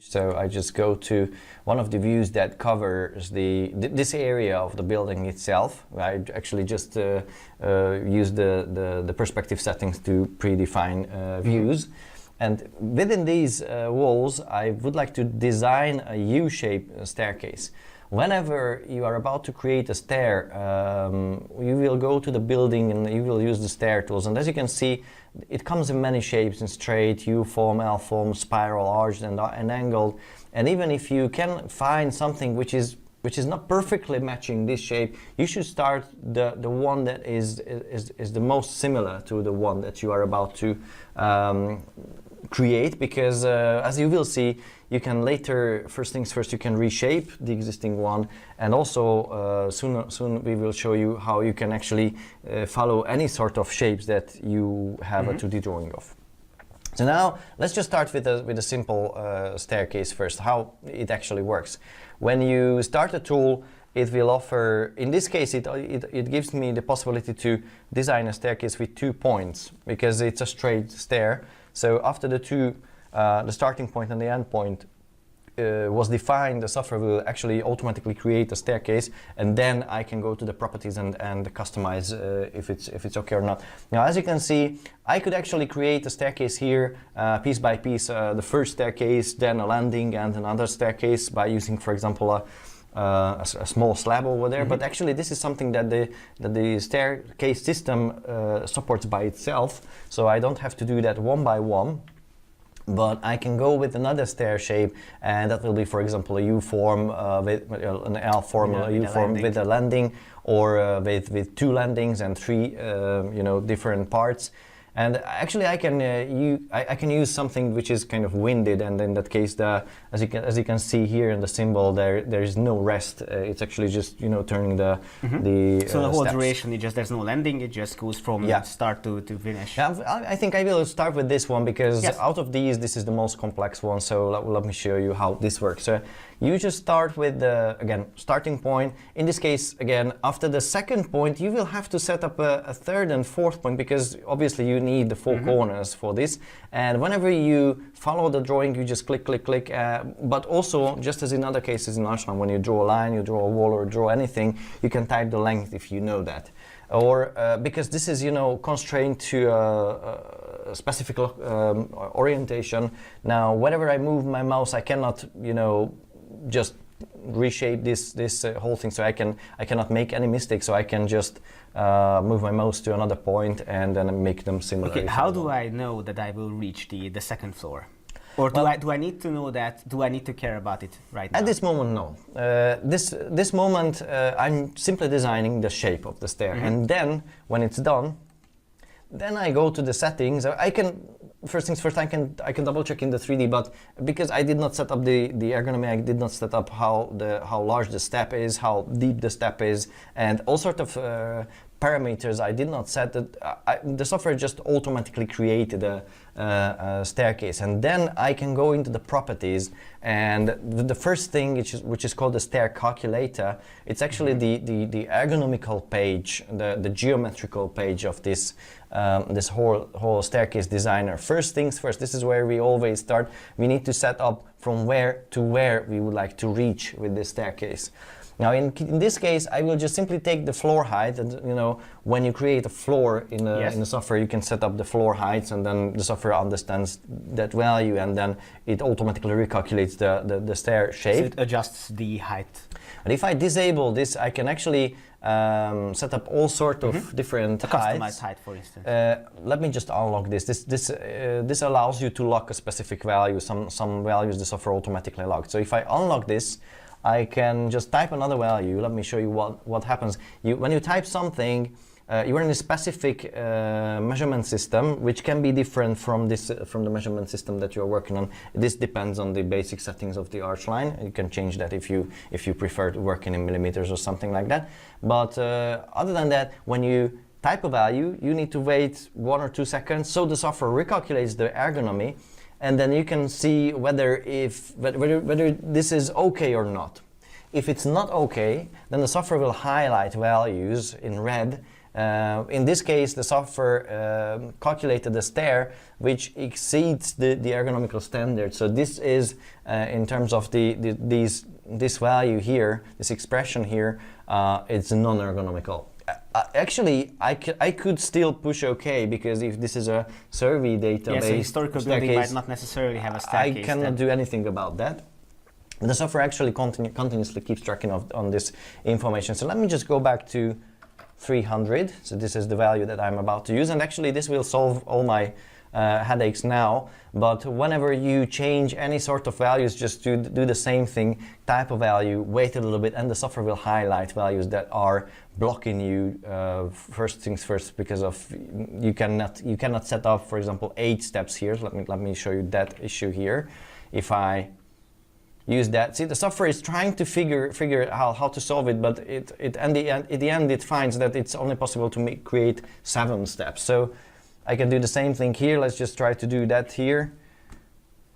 So I just go to one of the views that covers this area of the building itself. I actually just use the perspective settings to predefine views. And within these walls, I would like to design a U-shaped staircase. Whenever you are about to create a stair, you will go to the building and you will use the stair tools. And as you can see, it comes in many shapes, in straight, U-form, L-form, spiral, arched, and angled. And even if you can find something which is not perfectly matching this shape, you should start the one that is the most similar to the one that you are about to create, because as you will see, you can later, first things first, you can reshape the existing one, and also soon we will show you how you can actually follow any sort of shapes that you have a 2D drawing of. So now let's just start with a simple staircase first, how it actually works. When you start a tool, it will offer, in this case, it gives me the possibility to design a staircase with 2 points, because it's a straight stair. So after the starting point and the end point was defined, the software will actually automatically create a staircase, and then I can go to the properties and customize if it's okay or not. Now, as you can see, I could actually create a staircase here piece by piece, the first staircase, then a landing and another staircase by using, for example, a small slab over there. But actually this is something that the staircase system supports by itself, so I don't have to do that one by one. But I can go with another stair shape, and that will be, for example, a U-form with an L-form, a U-form with a landing, or with 2 landings and 3 different parts. And actually, I can use something which is kind of winded, and in that case, as you can see here in the symbol, there is no rest. It's actually just turning the so the whole steps. duration, there's no landing. It just goes from start to finish. Yeah, I think I will start with this one, because out of these, this is the most complex one. So let me show you how this works. So you just start with the starting point. In this case, again, after the second point, you will have to set up a third and fourth point, because obviously you need the 4 corners for this. And whenever you follow the drawing, you just click, click, click. But also, just as in other cases in ARCHLine, when you draw a line, you draw a wall, or draw anything, you can type the length if you know that. Or because this is constrained to a specific orientation. Now, whenever I move my mouse, I cannot just reshape this whole thing, so I cannot make any mistakes, so I can just move my mouse to another point and then make them similar. Okay, how do I know that I will reach the second floor? Or do I need to know that? Do I need to care about it right now? At this moment, no. This moment, I'm simply designing the shape of the stair, and then when it's done, then I go to the settings. I can, first things first, I can double check in the 3D, but because I did not set up the ergonomy, I did not set up how large the step is, how deep the step is, and all sort of parameters I did not set. The software just automatically created a staircase, and then I can go into the properties, and the first thing which is called the stair calculator. It's actually the ergonomical page, the geometrical page of this this whole staircase designer. First things first, this is where we always start. We need to set up from where to where we would like to reach with this staircase. Now, in this case, I will just simply take the floor height, and when you create a floor in the software, you can set up the floor heights, and then the software understands that value, and then it automatically recalculates the stair shape. So it adjusts the height. And if I disable this, I can actually set up all sorts of different heights. Customized height, for instance. Let me just unlock this. This allows you to lock a specific value. Some values the software automatically locked. So if I unlock this, I can just type another value. Let me show you what happens. When you type something, you are in a specific measurement system, which can be different from the measurement system that you're working on. This depends on the basic settings of the ARCHLine. You can change that if you prefer to working in millimeters or something like that. But other than that, when you type a value, you need to wait 1 or 2 seconds, so the software recalculates the ergonomy, and then you can see whether this is okay or not. If it's not okay, then the software will highlight values in red, In this case, the software calculated a stair which exceeds the ergonomical standard. So this is, in terms of this value here, this expression here, it's non-ergonomical. Actually, I could still push OK, because if this is a survey database, yes, a historical building might not necessarily have a staircase. I cannot do anything about that. The software actually continuously keeps tracking on this information. So let me just go back to 300. So this is the value that I'm about to use, and actually this will solve all my headaches now. But whenever you change any sort of values, just do the same thing, type a value, wait a little bit, and the software will highlight values that are blocking you. First things first, because of you cannot set up, for example, 8 steps here. So let me show you that issue here. If I use that, see, the software is trying to figure out how to solve it, but at the end it finds that it's only possible to create 7 steps. So I can do the same thing here. Let's just try to do that here.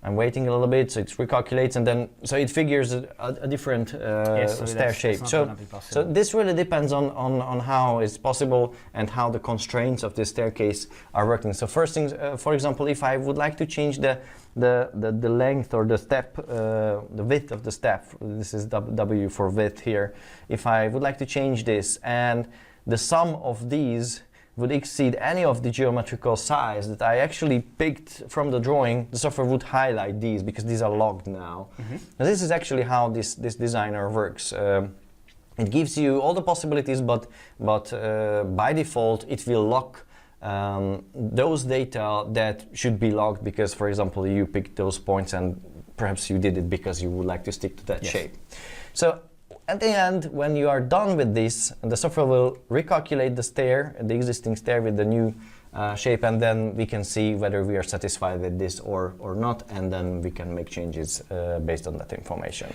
I'm waiting a little bit, so it recalculates, and then so it figures a different stair shape. So this really depends on how it's possible and how the constraints of this staircase are working. So first things, for example, if I would like to change the length or the step, the width of the step, this is W for width here. If I would like to change this, and the sum of these would exceed any of the geometrical size that I actually picked from the drawing, the software would highlight these, because these are logged now. Now this is actually how this designer works. It gives you all the possibilities, but by default it will lock those data that should be logged, because, for example, you picked those points and perhaps you did it because you would like to stick to that shape. So at the end, when you are done with this, the software will recalculate the stair, the existing stair, with the new shape, and then we can see whether we are satisfied with this or not, and then we can make changes based on that information.